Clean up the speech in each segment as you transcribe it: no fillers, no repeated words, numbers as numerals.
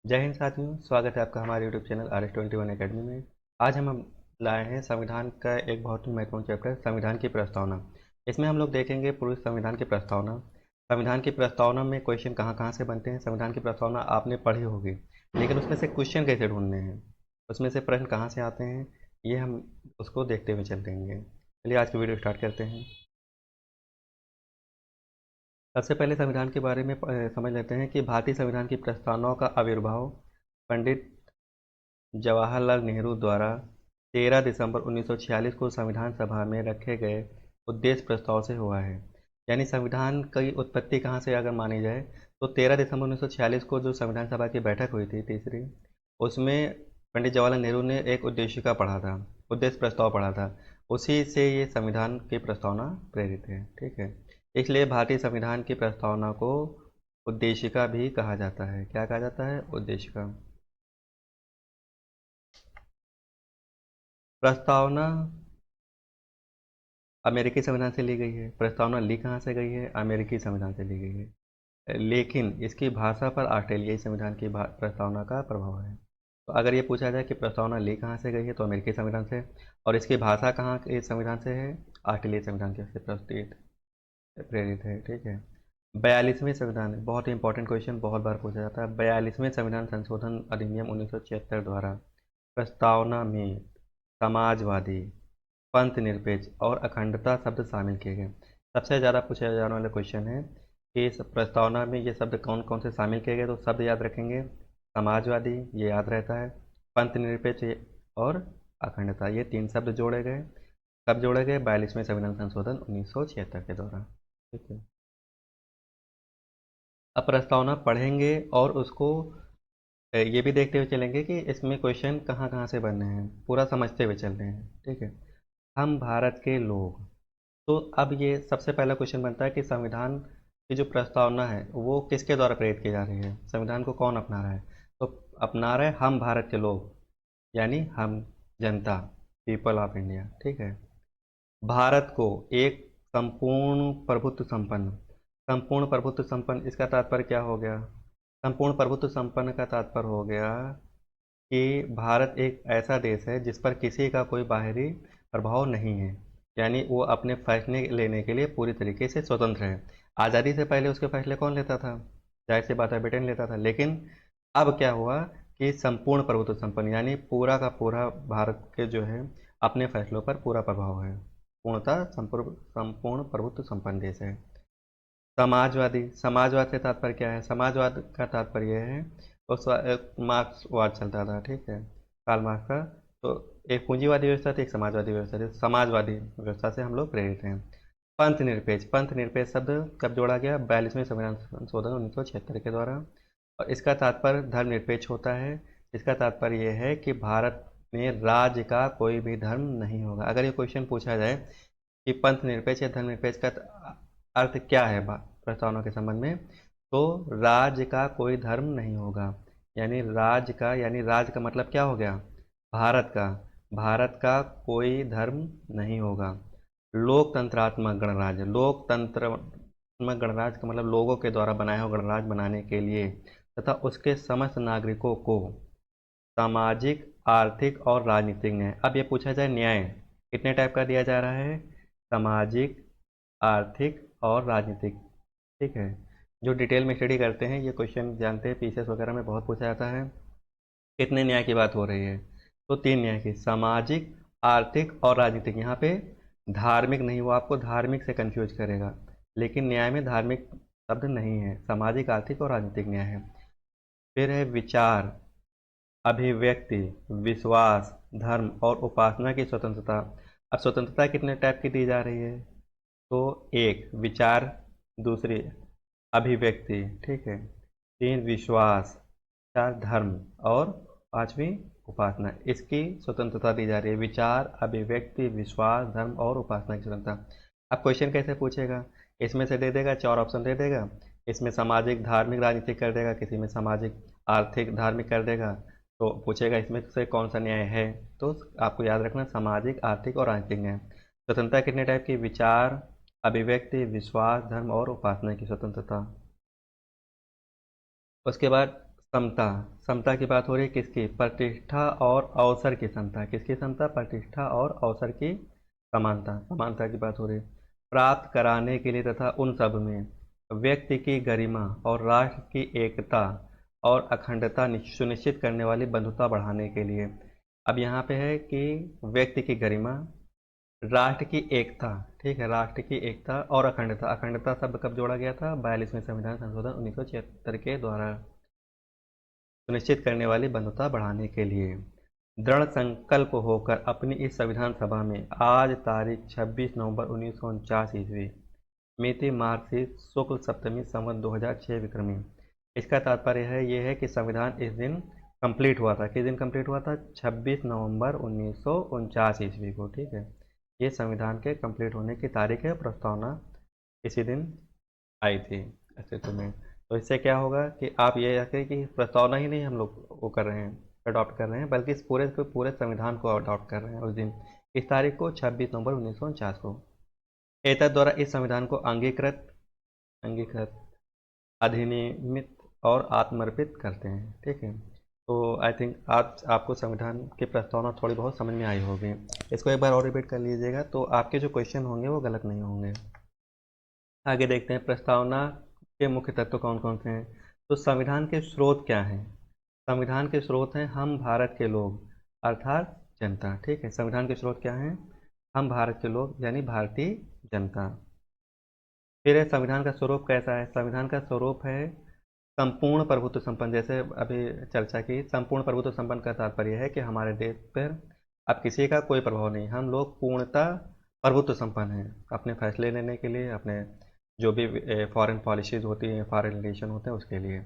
जय हिंद साथियों, स्वागत है आपका हमारे यूट्यूब चैनल RS21 अकेडमी में। आज हम लाए हैं संविधान का एक बहुत ही महत्वपूर्ण चैप्टर, संविधान की प्रस्तावना। इसमें हम लोग देखेंगे पूरी संविधान की प्रस्तावना। संविधान की प्रस्तावना में क्वेश्चन कहाँ कहाँ से बनते हैं। संविधान की प्रस्तावना आपने पढ़ी होगी, लेकिन उसमें से क्वेश्चन कैसे ढूंढने हैं, उसमें से प्रश्न कहाँ से आते हैं, ये हम उसको देखते हुए चलेंगे। चलिए आज की वीडियो स्टार्ट करते हैं। सबसे पहले संविधान के बारे में समझ लेते हैं कि भारतीय संविधान की प्रस्तावनाओं का आविर्भाव पंडित जवाहरलाल नेहरू द्वारा 13 दिसंबर 1946 को संविधान सभा में रखे गए उद्देश्य प्रस्ताव से हुआ है। यानी संविधान की उत्पत्ति कहाँ से अगर मानी जाए तो 13 दिसंबर 1946 को जो संविधान सभा की बैठक हुई थी तीसरी, उसमें पंडित जवाहरलाल नेहरू ने एक उद्देशिका पढ़ा था, उद्देश्य प्रस्ताव पढ़ा था। उसी से ये संविधान की प्रस्तावना प्रेरित है। ठीक है, इसलिए भारतीय संविधान की प्रस्तावना को उद्देशिका भी कहा जाता है। क्या कहा जाता है? उद्देशिका। प्रस्तावना अमेरिकी संविधान से ली गई है। प्रस्तावना ली कहाँ से गई है? अमेरिकी संविधान से ली गई है, लेकिन इसकी भाषा पर ऑस्ट्रेलियाई संविधान की प्रस्तावना का प्रभाव है। तो अगर ये पूछा जाए कि प्रस्तावना ली कहाँ से गई है तो अमेरिकी संविधान से, और इसकी भाषा कहाँ के संविधान से है? ऑस्ट्रेलियाई संविधान के से प्रस्तुत प्रेरित है। ठीक है, 42वें संविधान, बहुत ही इंपॉर्टेंट क्वेश्चन, बहुत बार पूछा जाता है। 42वें संविधान संशोधन अधिनियम 1976 द्वारा प्रस्तावना में समाजवादी, पंथ निरपेक्ष और अखंडता शब्द शामिल किए गए। सबसे ज़्यादा पूछे जाने वाले क्वेश्चन है कि इस प्रस्तावना में ये शब्द कौन कौन से शामिल किए गए। तो शब्द याद रखेंगे, समाजवादी ये याद रहता है, पंथ निरपेक्ष और अखंडता, ये तीन शब्द जोड़े गए। कब जोड़े गए? 42वें संविधान संशोधन 1976 के दौरान। ठीक है, अब प्रस्तावना पढ़ेंगे और उसको ये भी देखते हुए चलेंगे कि इसमें क्वेश्चन कहाँ कहाँ से बनने हैं, पूरा समझते हुए चल रहे हैं। ठीक है, हम भारत के लोग। तो अब ये सबसे पहला क्वेश्चन बनता है कि संविधान की जो प्रस्तावना है वो किसके द्वारा प्रेरित की जा रही है, संविधान को कौन अपना रहा है? तो अपना रहे हम भारत के लोग, यानी हम जनता, पीपल ऑफ इंडिया। ठीक है, भारत को एक संपूर्ण प्रभुत्व संपन्न, संपूर्ण प्रभुत्व संपन्न, इसका तात्पर्य क्या हो गया? संपूर्ण प्रभुत्व संपन्न का तात्पर्य हो गया कि भारत एक ऐसा देश है जिस पर किसी का कोई बाहरी प्रभाव नहीं है, यानी वो अपने फैसले लेने के लिए पूरी तरीके से स्वतंत्र है। आज़ादी से पहले उसके फैसले कौन लेता था? जाहिर सी बात है, ब्रिटेन लेता था। लेकिन अब क्या हुआ कि संपूर्ण प्रभुत्व संपन्न, यानी पूरा का पूरा भारत के जो है अपने फैसलों पर पूरा प्रभाव है, पूर्णतः संपूर्ण संपूर्ण प्रभुत्व संपन्न देश है। समाजवादी, समाजवाद से तात्पर्य क्या है? समाजवाद का तात्पर्य यह है, उस मार्क्सवाद चलता था। ठीक है, कार्ल मार्क्स का। तो एक पूंजीवादी व्यवस्था थी, एक समाजवादी व्यवस्था थी। समाजवादी व्यवस्था से हम लोग प्रेरित हैं। पंथ निरपेक्ष, पंथ निरपेक्ष शब्द कब जोड़ा गया? 42वें संविधान संशोधन 1976 के द्वारा। और इसका तात्पर्य धर्मनिरपेक्ष होता है। इसका तात्पर्य यह है कि भारत में राज्य का कोई भी धर्म नहीं होगा। अगर ये क्वेश्चन पूछा जाए कि पंथ निरपेक्ष या धर्मनिरपेक्ष का अर्थ क्या है प्रस्तावना के संबंध में, तो राज्य का कोई धर्म नहीं होगा, यानी राज्य का, यानी राज्य का मतलब क्या हो गया? भारत का, भारत का कोई धर्म नहीं होगा। लोकतंत्रात्मक गणराज्य, लोकतंत्रात्मक गणराज्य का मतलब लोगों के द्वारा बनाया हुआ गणराज्य बनाने के लिए तथा उसके समस्त नागरिकों को सामाजिक, आर्थिक और राजनीतिक न्याय। अब ये पूछा जाए न्याय कितने टाइप का दिया जा रहा है? सामाजिक, आर्थिक और राजनीतिक। ठीक है, जो डिटेल में स्टडी करते हैं ये क्वेश्चन जानते हैं, पीसीएस वगैरह में बहुत पूछा जाता है। कितने न्याय की बात हो रही है? तो तीन न्याय की, सामाजिक, आर्थिक और राजनीतिक। यहाँ पे धार्मिक नहीं, वो आपको धार्मिक से कंफ्यूज करेगा, लेकिन न्याय में धार्मिक शब्द नहीं है, सामाजिक, आर्थिक और राजनीतिक न्याय है। फिर है विचार, अभिव्यक्ति, विश्वास, धर्म और उपासना की स्वतंत्रता। अब स्वतंत्रता कितने टाइप की दी जा रही है? तो एक विचार, दूसरी अभिव्यक्ति, ठीक है, तीन विश्वास, चार धर्म और पांचवी उपासना। इसकी स्वतंत्रता दी जा रही है, विचार, अभिव्यक्ति, विश्वास, धर्म और उपासना की स्वतंत्रता। अब क्वेश्चन कैसे पूछेगा? इसमें से दे देगा, चार ऑप्शन दे देगा, इसमें सामाजिक, धार्मिक, राजनीतिक कर देगा, किसी में सामाजिक, आर्थिक, धार्मिक कर देगा। तो पूछेगा इसमें से कौन सा न्याय है, तो आपको याद रखना सामाजिक, आर्थिक और राजनीतिक न्याय। स्वतंत्रता कितने टाइप की? विचार, अभिव्यक्ति, विश्वास, धर्म और उपासना की स्वतंत्रता। उसके बाद समता, समता की बात हो रही है किसकी? प्रतिष्ठा और अवसर की समता। किसकी समता? प्रतिष्ठा और अवसर की समानता, समानता की बात हो रही है। प्राप्त कराने के लिए तथा उन सब में व्यक्ति की गरिमा और राष्ट्र की एकता और अखंडता सुनिश्चित करने वाली बंधुता बढ़ाने के लिए। अब यहाँ पे है कि व्यक्ति की गरिमा, राष्ट्र की एकता, ठीक है, राष्ट्र की एकता और अखंडता। अखंडता शब्द कब जोड़ा गया था? 42वें संविधान संशोधन 1976 के द्वारा सुनिश्चित करने वाली बंधुता बढ़ाने के लिए। दृढ़ संकल्प होकर अपनी इस संविधान सभा में आज तारीख 26 नवंबर 1949 ईस्वी, मिति मार्गशीर्ष शुक्ल सप्तमी संवत 2006 विक्रमी। इसका तात्पर्य है ये है कि संविधान इस दिन कंप्लीट हुआ था। किस दिन कंप्लीट हुआ था? 26 नवंबर 1949 ईस्वी को, ठीक है। ये संविधान के कंप्लीट होने की तारीख है। प्रस्तावना इसी दिन आई थी अस्तित्व में। तो इससे क्या होगा कि आप ये रखें कि प्रस्तावना ही नहीं हम लोग वो कर रहे हैं, अडॉप्ट कर रहे हैं, बल्कि इस पूरे के पूरे संविधान को अडॉप्ट कर रहे हैं उस दिन, इस तारीख को 26 नवंबर 1949 को। एतद द्वारा इस संविधान को अंगीकृत अंगीकृत अधिनियमित और आत्मर्पित करते हैं, ठीक है। तो आई थिंक आज आपको संविधान की प्रस्तावना थोड़ी बहुत समझ में आई होगी। इसको एक बार और रिपीट कर लीजिएगा तो आपके जो क्वेश्चन होंगे वो गलत नहीं होंगे। आगे देखते हैं प्रस्तावना के मुख्य तत्व कौन कौन से हैं। तो संविधान के स्रोत क्या हैं? संविधान के स्रोत हैं हम भारत के लोग अर्थात जनता, ठीक है। संविधान के स्रोत क्या हैं? हम भारत के लोग यानी भारतीय जनता। फिर है संविधान का स्वरूप कैसा है? संविधान का स्वरूप है संपूर्ण प्रभुत्व संपन्न। जैसे अभी चर्चा की, संपूर्ण प्रभुत्व संपन्न का तात्पर्य है कि हमारे देश पर अब किसी का कोई प्रभाव नहीं, हम लोग पूर्णतः प्रभुत्व संपन्न हैं अपने फैसले लेने के लिए, अपने जो भी फॉरेन पॉलिसीज होती हैं, फॉरेन रिलेशन होते हैं उसके लिए।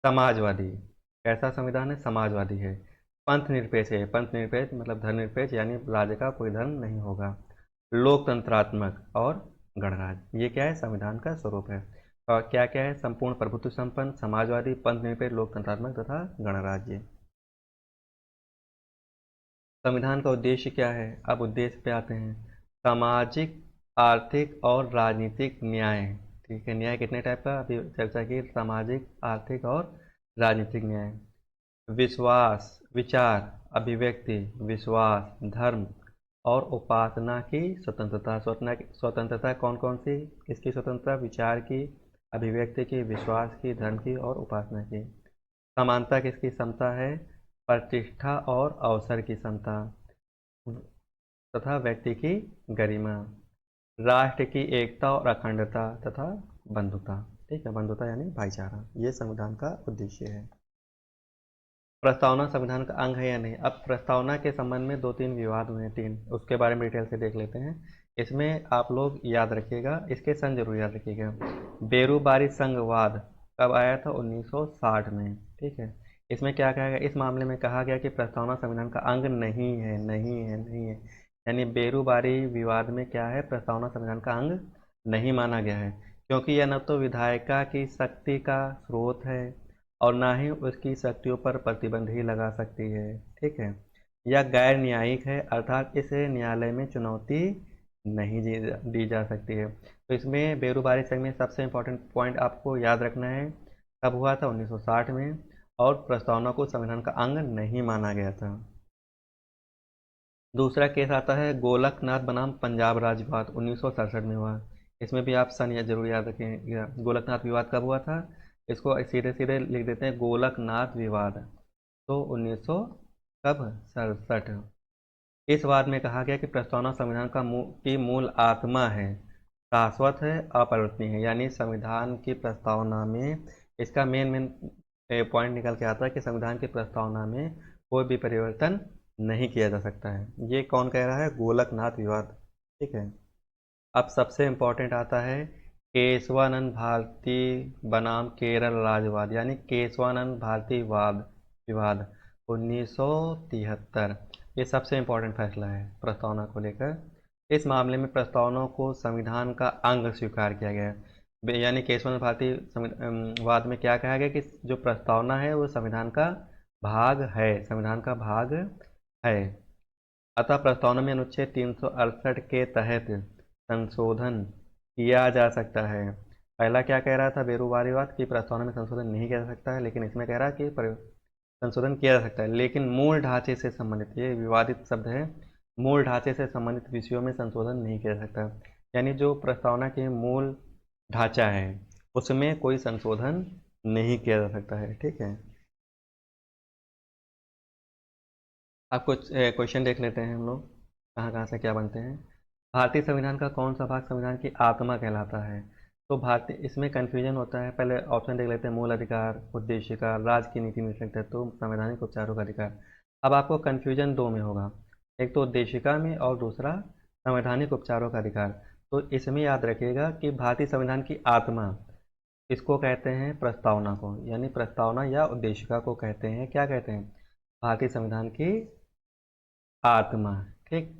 समाजवादी, कैसा संविधान है? समाजवादी है। पंथ निरपेक्ष है। पंथ निरपेक्ष मतलब धर्मनिरपेक्ष, यानी राज्य का कोई धर्म नहीं होगा। लोकतंत्रात्मक और गणराज्य, ये क्या है? संविधान का स्वरूप है। और क्या क्या है? संपूर्ण प्रभुत्व संपन्न, समाजवादी, पंथ निरपेक्ष, लोकतंत्रात्मक तथा गणराज्य। संविधान का उद्देश्य क्या है? अब उद्देश्य पे आते हैं। सामाजिक, आर्थिक और राजनीतिक न्याय, ठीक है। न्याय कितने टाइप का अभी चर्चा की? सामाजिक, आर्थिक और राजनीतिक न्याय। विश्वास, विचार, अभिव्यक्ति, विश्वास, धर्म और उपासना की स्वतंत्रता। स्वतंत्रता कौन कौन सी? किसकी स्वतंत्रता? विचार की, अभिव्यक्ति की, विश्वास की, धर्म की और उपासना की। समानता किसकी समता है? प्रतिष्ठा और अवसर की समता तथा व्यक्ति की गरिमा। राष्ट्र की एकता और अखंडता तथा बंधुता, ठीक है। बंधुता यानी भाईचारा, ये संविधान का उद्देश्य है। प्रस्तावना संविधान का अंग है या नहीं? अब प्रस्तावना के संबंध में 2-3 विवाद हुए हैं, 3, उसके बारे में डिटेल से देख लेते हैं। इसमें आप लोग याद रखिएगा, इसके सन जरूर याद रखिएगा। बेरूबारी संघवाद कब आया था? 1960 में, ठीक है। इसमें क्या कहा गया? इस मामले में कहा गया कि प्रस्तावना संविधान का अंग नहीं है, नहीं है, नहीं है। यानी बेरूबारी विवाद में क्या है? प्रस्तावना संविधान का अंग नहीं माना गया है, क्योंकि यह न तो विधायिका की शक्ति का स्रोत है और ना ही उसकी शक्तियों पर प्रतिबंध ही लगा सकती है, ठीक है। यह गैर न्यायिक है, अर्थात इसे न्यायालय में चुनौती नहीं दी जा सकती है। तो इसमें बेरूबारी संघ में सबसे इम्पोर्टेंट पॉइंट आपको याद रखना है, कब हुआ था? 1960 में, और प्रस्तावना को संविधान का अंग नहीं माना गया था। दूसरा केस आता है गोलकनाथ बनाम पंजाब राज्य विवाद, 1967 में हुआ। इसमें भी आप सन जरूर याद रखेंगे। गोलकनाथ विवाद कब हुआ था? इसको सीधे सीधे लिख देते हैं गोलकनाथ विवाद। तो 1900 कब? 67। इस वाद में कहा गया कि प्रस्तावना संविधान की मूल आत्मा है, शाश्वत है, अपरिवर्तनीय है। यानी संविधान की प्रस्तावना में इसका मेन मेन पॉइंट निकल के आता है कि संविधान की प्रस्तावना में कोई भी परिवर्तन नहीं किया जा सकता है। ये कौन कह रहा है? गोलकनाथ विवाद, ठीक है। अब सबसे इम्पोर्टेंट आता है केशवानंद भारती बनाम केरल राज्यवाद, यानी केशवानंद भारती वाद विवाद 1973। ये सबसे इम्पोर्टेंट फैसला है प्रस्तावना को लेकर। इस मामले में प्रस्तावना को संविधान का अंग स्वीकार किया गया है। यानी केशवानंद भारती वाद में क्या कहा गया कि जो प्रस्तावना है वो संविधान का भाग है, संविधान का भाग है। अतः प्रस्तावना में अनुच्छेद 368 के तहत संशोधन किया जा सकता है। पहला क्या कह रहा था बेरोबारीवाद की प्रस्तावना में संशोधन नहीं किया जा सकता है, लेकिन इसमें कह रहा है कि संशोधन किया जा सकता है, लेकिन मूल ढांचे से संबंधित, ये विवादित शब्द है, मूल ढांचे से संबंधित विषयों में संशोधन नहीं किया जा सकता। यानी जो प्रस्तावना के मूल ढांचा है उसमें कोई संशोधन नहीं किया जा सकता है। ठीक है, अब कुछ क्वेश्चन देख लेते हैं हम लोग, कहाँ कहाँ से क्या बनते हैं। भारतीय संविधान का कौन सा भाग संविधान की आत्मा कहलाता है? तो भारतीय, इसमें कन्फ्यूजन होता है, पहले ऑप्शन देख लेते हैं। मूल अधिकार, उद्देश्य का, राज्य की नीति निश्चित तत्व, संवैधानिक उपचारों का अधिकार। अब आपको कन्फ्यूजन दो में होगा, एक तो उद्देशिका में और दूसरा संवैधानिक उपचारों का अधिकार। तो इसमें याद रखिएगा कि भारतीय संविधान की आत्मा, इसको कहते हैं प्रस्तावना को, यानी प्रस्तावना या उद्देशिका को कहते हैं, क्या कहते हैं? भारतीय संविधान की आत्मा। ठीक,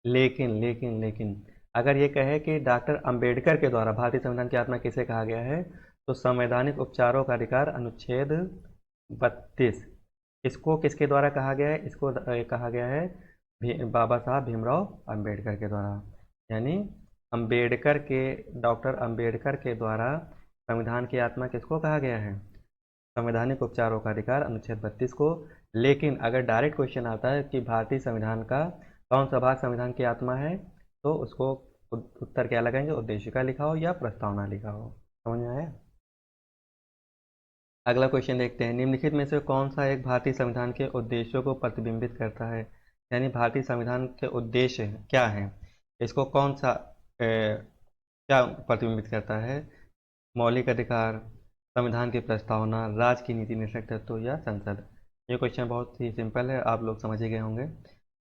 लेकिन लेकिन लेकिन अगर ये कहे कि डॉक्टर अंबेडकर के द्वारा भारतीय संविधान की आत्मा किसे कहा गया है, तो संवैधानिक उपचारों का अधिकार अनुच्छेद 32, इसको किसके द्वारा कहा गया है? इसको कहा गया है बाबा साहब भीमराव अंबेडकर के द्वारा। यानी अंबेडकर के, डॉक्टर अंबेडकर के द्वारा संविधान की आत्मा किसको कहा गया है? संवैधानिक उपचारों का अधिकार अनुच्छेद 32 को। लेकिन अगर डायरेक्ट क्वेश्चन आता है कि भारतीय संविधान का कौन सा भाग संविधान की आत्मा है, तो उसको उत्तर क्या लगाएंगे? उद्देशिका लिखा हो या प्रस्तावना लिखा हो। समझ में आया? अगला क्वेश्चन देखते हैं, निम्नलिखित में से कौन सा एक भारतीय संविधान के उद्देश्यों को प्रतिबिंबित करता है? यानी भारतीय संविधान के उद्देश्य क्या है, इसको कौन सा क्या प्रतिबिंबित करता है? मौलिक अधिकार, संविधान की प्रस्तावना, राज्य की नीति निश्चित तत्व या संसद। ये क्वेश्चन बहुत ही सिंपल है, आप लोग समझ ही गए होंगे।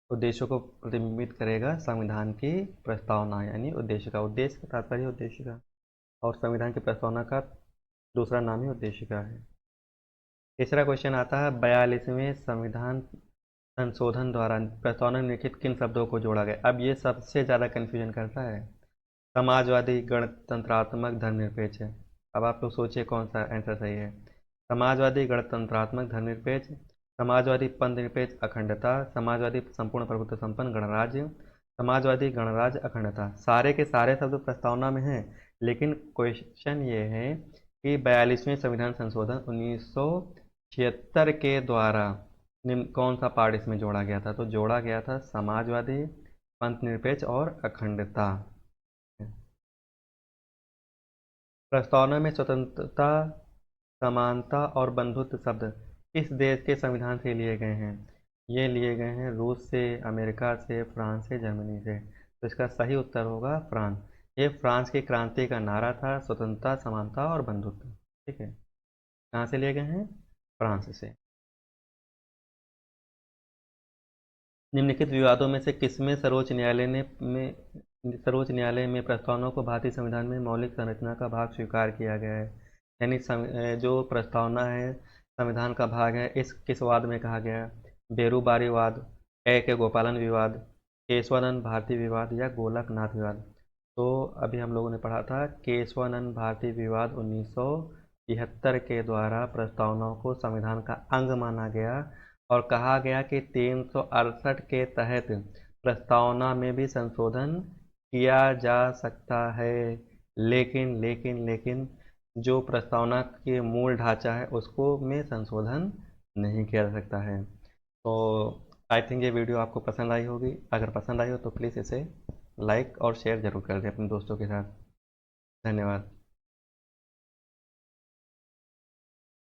उद्देश्यों को प्रतिबिंबित करेगा संविधान की प्रस्तावना, यानी उद्देश्य का, उद्देश्य का तात्पर्य उद्देश्य का, और संविधान की प्रस्तावना का दूसरा नाम ही उद्देश्य का है। तीसरा क्वेश्चन आता है, 42वें संविधान संशोधन द्वारा प्रस्तावना में लिखित किन शब्दों को जोड़ा गया? अब ये सबसे ज़्यादा कन्फ्यूजन करता है। समाजवादी, गणतंत्रात्मक, धर्मनिरपेक्ष है। अब आप लोग सोचिए कौन सा आंसर सही है। समाजवादी, गणतंत्रात्मक, धर्मनिरपेक्ष, समाजवादी, पंथ निरपेक्ष, अखंडता, समाजवादी, संपूर्ण प्रभुत्व संपन्न गणराज्य, समाजवादी, गणराज्य, अखंडता। सारे के सारे शब्द प्रस्तावना में हैं, लेकिन क्वेश्चन ये है कि 42वें संविधान संशोधन 1976 के द्वारा निम्न कौन सा पार्ट इसमें जोड़ा गया था? तो जोड़ा गया था समाजवादी, पंथ निरपेक्ष और अखंडता। प्रस्तावना में स्वतंत्रता, समानता और बंधुत्व शब्द किस देश के संविधान से लिए गए हैं? ये लिए गए हैं रूस से, अमेरिका से, फ्रांस से, जर्मनी से। तो इसका सही उत्तर होगा फ्रांस। ये फ्रांस की क्रांति का नारा था, स्वतंत्रता, समानता और बंधुत्व। ठीक है, कहाँ से लिए गए हैं? फ्रांस से। निम्नलिखित विवादों में से किसमें सर्वोच्च न्यायालय में प्रस्तावना को भारतीय संविधान में मौलिक संरचना का भाग स्वीकार किया गया है? यानी जो प्रस्तावना है संविधान का भाग है, इस किस वाद में कहा गया है? बेरूबारीवाद, ए के गोपालन विवाद, केशवानंद भारती विवाद या गोलकनाथ विवाद। तो अभी हम लोगों ने पढ़ा था केशवानंद भारती विवाद 1973 के द्वारा प्रस्तावनाओं को संविधान का अंग माना गया, और कहा गया कि 368 के तहत प्रस्तावना में भी संशोधन किया जा सकता है। लेकिन लेकिन लेकिन जो प्रस्तावना के मूल ढांचा है उसको में संशोधन नहीं किया जा सकता है। तो आई थिंक ये वीडियो आपको पसंद आई होगी। अगर पसंद आई हो तो प्लीज़ इसे लाइक और शेयर ज़रूर कर दें अपने दोस्तों के साथ। धन्यवाद।